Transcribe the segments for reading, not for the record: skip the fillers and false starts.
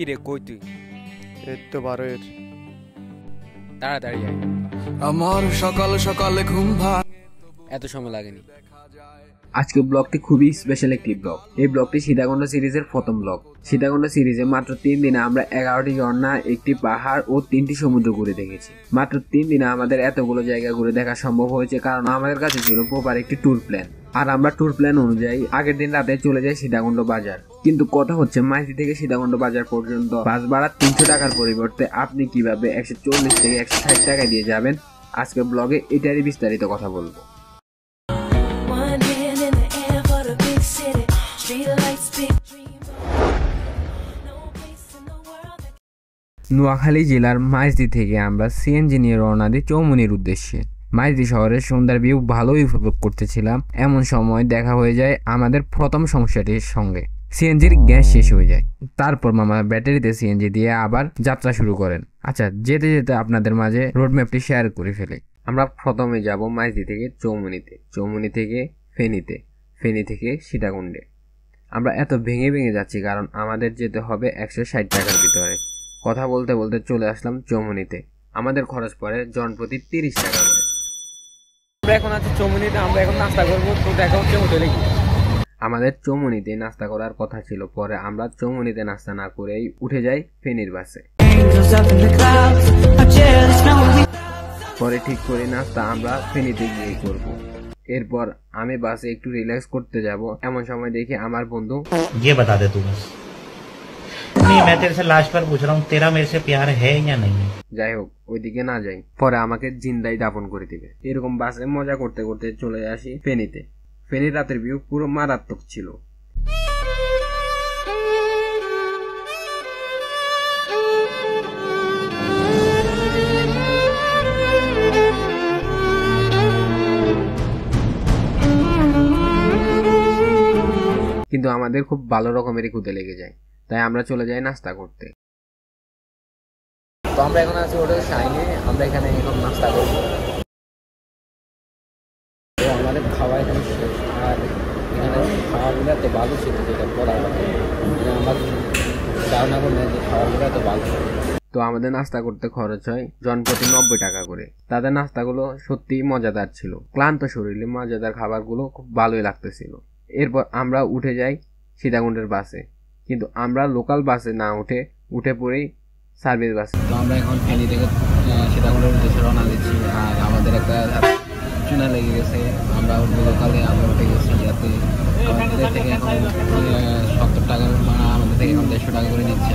কি রে কই তুই? এই তো বারোয়ের। তাড়াতাড়ি আয়, আমার সকাল সকালে ঘুম ভাঙ। এত সময় লাগেনি। আজকের ব্লগটি খুবই স্পেশাল একটি ব্লগ। এই ব্লগটি সীতাকুণ্ড সিরিজের প্রথম ব্লগ। সীতাকুণ্ড সিরিজে মাত্র 3 দিনে আমরা 11টি ঝর্ণা, একটি পাহাড় ও 3টি সমুদ্র ঘুরে দেখেছি। মাত্র 3 দিনে আমাদের এতগুলো জায়গা ঘুরে দেখা সম্ভব হয়েছে কারণ আমাদের কাছে ছিল প্রপার একটি ট্যুর প্ল্যান। আর আমরা ট্যুর প্ল্যান অনুযায়ী আগের দিন রাতে চলে যাই সীতাকুণ্ড বাজার। কিন্তু কথা হচ্ছে মাইতি থেকে সীতাকুণ্ড বাজার পর্যন্ত বাস ভাড়া 300 টাকার পরিবর্তে আপনি কিভাবে 140 থেকে 160 টাকা দিয়ে যাবেন, আজকের ব্লগে এটারই বিস্তারিত কথা বলবো। নোয়াখালী জেলার মাইজদি থেকে আমরা সিএনজি নিয়ে রওনা দিই চৌমুনির উদ্দেশ্যে। মাইজদি শহরের সুন্দর ভিউ ভালোই উপভোগ করতেছিলাম, এমন সময় দেখা হয়ে যায় আমাদের প্রথম সমস্যাটির সঙ্গে। সিএনজির গ্যাস শেষ হয়ে যায়। তারপর মামা ব্যাটারিতে সিএনজি দিয়ে আবার যাত্রা শুরু করেন। আচ্ছা, যেতে যেতে আপনাদের মাঝে রোড ম্যাপটি শেয়ার করে ফেলে। আমরা প্রথমে যাব মাইজদি থেকে চৌমুনিতে, চৌমুনি থেকে ফেনীতে, ফেনী থেকে সীতাকুণ্ডে। আমরা এত ভেঙে ভেঙে যাচ্ছি কারণ আমাদের যেতে হবে 160 টাকার ভিতরে। কথা বলতে বলতে চলে আসলাম চৌমুনিতে। আমাদের খরচ পড়ে জনপ্রতি 30 টাকা করে। আমরা এখন আছি চৌমুনিতে, আমরা এখন নাস্তা করবো, তো দেখা হচ্ছে হোটেলে গিয়ে। আমাদের চৌমুনিতে নাস্তা করার কথা ছিল, পরে আমরা চৌমুনিতে নাস্তা না করেই উঠে যাই ফেনীর বাসে। পরে ঠিক করি নাস্তা আমরা ফেনীতে গিয়ে করব। এরপর আমি বাসে একটু রিল্যাক্স করতে যাব, এমন সময় দেখি আমার বন্ধু ये बता दे तू बस। नहीं मैं तेरे से लास्ट बार पूछ रहा हूँ, तेरा मेरे से प्यार है या नहीं है? যাই হোক ওইদিকে না যাই, পরে আমাকে জিন্দাই দাফন করে দিবে। এরকম বাসে মজা করতে করতে চলে আসি ফেনীতে। ফেনীর রাতের ভিউ পুরো মারাত্মক ছিল। কিন্তু আমাদের খুব ভালো রকমেরই ক্ষুদে লেগে যায়, তাই আমরা চলে যাই নাস্তা করতে। তো আমরা এখন আছি হোটেল শাইনে, আমরা এখানে এখন নাস্তা করবো। তো আমাদের খাওয়া এখানে শেষ, আর এখানে খাওয়াগুলো এত ভালো ছিল যেটা বলার কথা। আমার ধারণা করলে যে খাওয়াগুলো এত ভালো ছিল। তো আমাদের নাস্তা করতে খরচ হয় জনপ্রতি 90 টাকা করে। তাদের নাস্তাগুলো সত্যিই মজাদার ছিল। ক্লান্ত শরীরে মজাদার খাবারগুলো খুব ভালোই লাগতেছিল। এরপর আমরা উঠে যাই সীতাকুণ্ডের বাসে, কিন্তু আমরা লোকাল বাসে না উঠে পড়েই সার্ভিস বাসে। তো আমরা এখন ফেনী থেকে সীতাকুণ্ডের উদ্দেশ্যে রওনা দিচ্ছি, আর আমাদের একটা চুনা লেগে গেছে। আমরা লোকালে আমরা উঠে গেছি, যাতে আমাদের থেকে এখন 70 টাকা ভাড়া, আমাদের থেকে এখন 150 টাকা করে নিচ্ছে।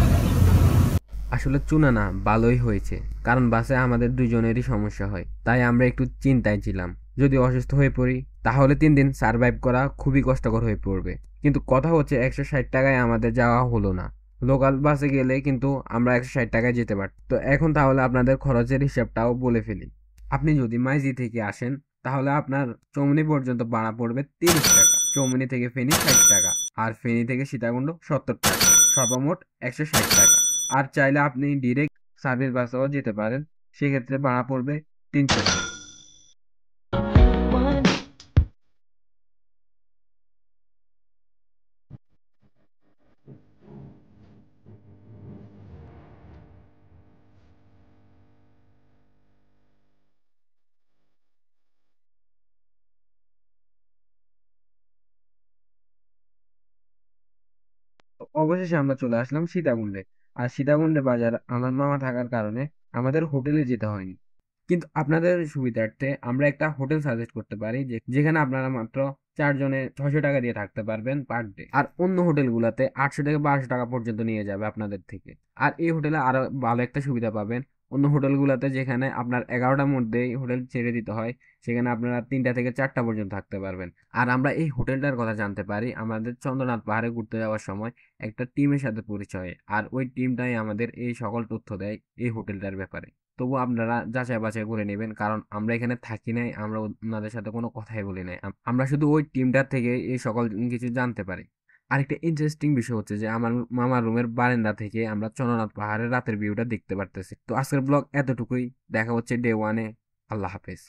আসলে চুনা না, ভালোই হয়েছে, কারণ বাসে আমাদের দুজনেরই সমস্যা হয়, তাই আমরা একটু চিন্তায় ছিলাম। যদি অসুস্থ হয়ে পড়ি তাহলে 3 দিন সার্ভাইভ করা খুবই কষ্টকর হয়ে পড়বে। কিন্তু কথা হচ্ছে 160 টাকায় আমাদের যাওয়া হলো না। লোকাল বাসে গেলে কিন্তু আমরা 160 টাকায় যেতে পারতাম। তো এখন তাহলে আপনাদের খরচের হিসাবটাও বলে ফেলি। আপনি যদি মাইজি থেকে আসেন তাহলে আপনার চৌমুনি পর্যন্ত ভাড়া পড়বে 30 টাকা, চৌমুনি থেকে ফেনী 60 টাকা, আর ফেনী থেকে সীতাকুণ্ড 70 টাকা, সর্বমোট 160 টাকা। আর চাইলে আপনি ডিরেক্ট সার্ভিস বাসেও যেতে পারেন, সেক্ষেত্রে ভাড়া পড়বে 300 টাকা। অবশেষে আমরা চলে আসলাম সীতাকুণ্ডে। আর সীতাকুণ্ডে বাজার আমার মামা থাকার কারণে আমাদের হোটেলে যেতে হয়নি। কিন্তু আপনাদের সুবিধার্থে আমরা একটা হোটেল সাজেস্ট করতে পারি, যেখানে আপনারা মাত্র 4 জনে 600 টাকা দিয়ে থাকতে পারবেন পার ডে। আর অন্য হোটেলগুলোতে 800 থেকে 1200 টাকা পর্যন্ত নিয়ে যাবে আপনাদের থেকে। আর এই হোটেলে আরো ভালো একটা সুবিধা পাবেন। অন্য হোটেলগুলোতে যেখানে আপনার 11টার মধ্যেই হোটেল ছেড়ে দিতে হয়, সেখানে আপনারা 3টা থেকে 4টা পর্যন্ত থাকতে পারবেন। আর আমরা এই হোটেলটার কথা জানতে পারি আমাদের চন্দ্রনাথ পাহাড়ে ঘুরতে যাওয়ার সময় একটা টিমের সাথে পরিচয়, আর ওই টিমটাই আমাদের এই সকল তথ্য দেয় এই হোটেলটার ব্যাপারে। তবু আপনারা যাচাই বাছাই করে নেবেন, কারণ আমরা এখানে থাকি নাই, আমরা ওনাদের সাথে কোনো কথাই বলি নাই। আমরা শুধু ওই টিমটার থেকে এই সকল কিছু জানতে পারি। আরেকটা ইন্টারেস্টিং বিষয় হচ্ছে যে আমার মামার রুমের বারান্দা থেকে আমরা চন্দ্রনাথ পাহাড়ের রাতের ভিউটা দেখতে পারতেছি। তো আজকের ব্লগ এতটুকুই, দেখা হচ্ছে ডে 1-এ। আল্লাহ হাফেজ।